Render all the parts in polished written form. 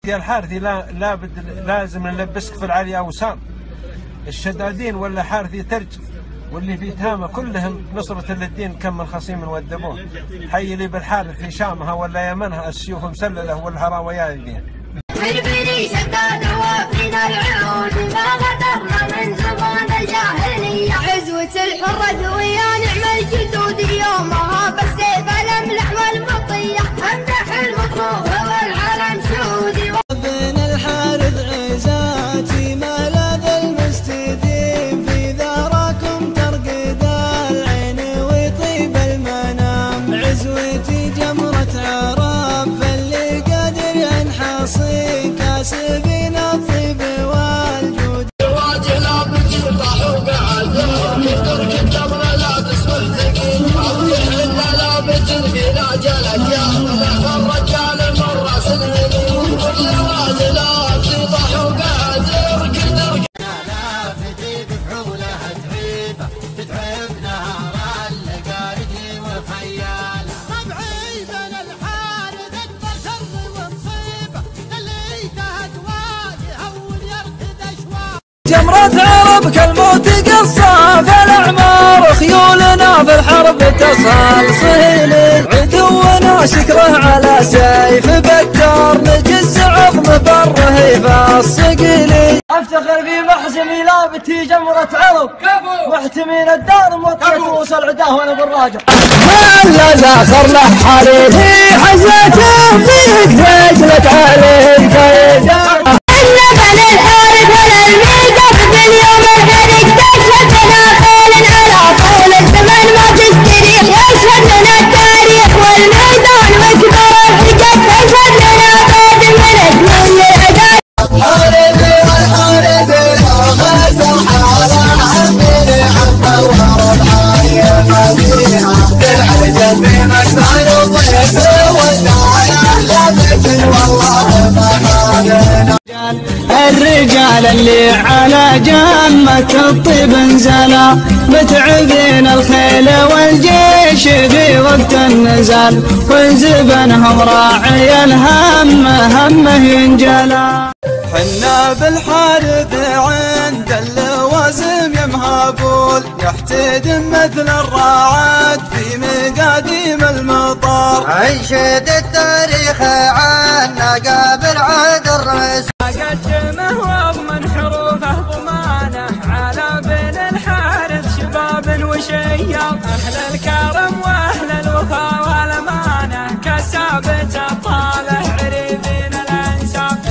يا الحارثي لازم نلبسك في العالية أوسام. الشدادين ولا حارثي ترج واللي في تهامة كلهم نصرة للدين كم من خصيم ودبوه. حي لي بالحارث في شامها ولا يمنها السيوف مسللة والهراويا الدين. بربري شداد وفينا العود ما غدرنا من زمان الجاهلية. عزوة الحرة ويا نعم الجدود يومها بالسيف الأملح والمطية. امدح المطلوب والعلم سعودي. بين الحارث عزاتي ملاذ المستديم في ذراكم ترقد العين ويطيب المنام. عزوتي جمرة عرب فاللي قادر ينحصي كاسبين الطيب والجود. واجهنا بتربح وقعد ترك الجمرة لا تسوى ثقيل. احنا لا بترقينا جلت يا الرجال مرة سنين. جمرة عرب كالموت قصة في الأعمار. خيولنا في الحرب تصل صهيل. عدونا شكره على سيف بكار. نجز عظم بالرهيب الصقيلي. افتخر في محزمي لابتي جمرة عرب محتمين الدار موطية العداه وانا بالراجع. هلا زاخر له حريفي حزته فيك رجلة عليك الرجال اللي على جمة الطيب انزلا. متعبين الخيل والجيش في وقت النزال. وزبنهم راعي الهم همه ينجلا. حنا بالحارث عند اللوازم يمهبول. يحتدم مثل الراعد في مقاديم المطار. انشد التاريخ عنا قابل عاد الرئيس. قدمه واضمن حروفه ضمانه على بين الحارث شباب وشياب. اهل الكرم واهل الوفا والامانه كسابت الطالع عريبين الانساب.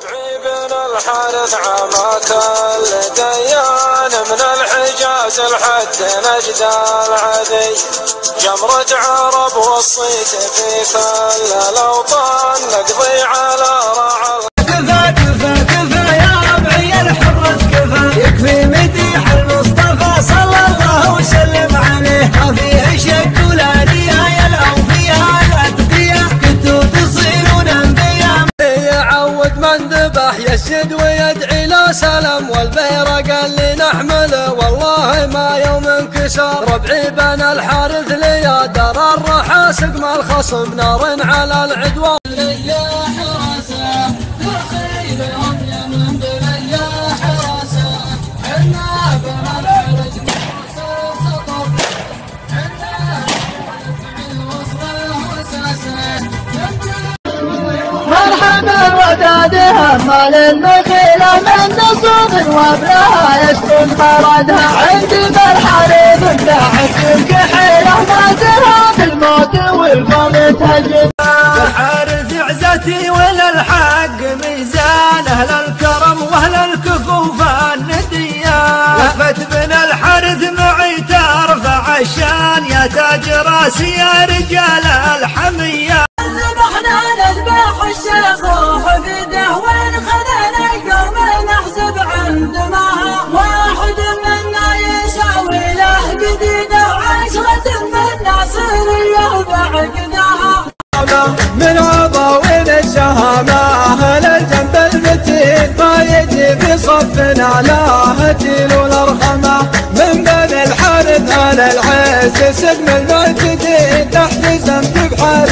عيبنا الحارث عمات الديان من الحجاز لحد نجد العذي. جمرة عرب وصيت في كل الاوطان نقضي على رعى. كفى يا ربعي الحرة كفى. يكفي مديح المصطفى صلى الله وسلم عليه. ما فيه شك ولا رياء الاوفياء الاتقياء كنتوا تصيرون انبياء. يعود من ذبح يسجد ويدعي له سلام. والبيرق اللي نحمله والله ما يوم انكسر. ربعي بن الحارث ليا درى الرحى سقم الخصم نار على العدوان. مرحبا ودادها مال المخيلة من نصوص وابنها يسكن فردها. عندي بالحريب ابداعت الكحيلة ما ترى بالموت والقوم تهجد. الحارث عزتي وللحق ميزان. اهل الكرم واهل الكفوف النديان. لفت بن الحارث معي ترفع الشان. يا تاج راسي يا رجال الحمية. ذبحنا نذبح الشيخ وحفيده ونخذنا القوم نحسب عندنا. واحد منا يساوي له جديده وعشرة منا صيريه بعقدها. من عضاوين الشهامة أهل الجنب المتين. ما يجي في صفنا لا هتيل والارحمة. من بين الحارث أهل العز سجن المعتدين. تحت زمت بحارث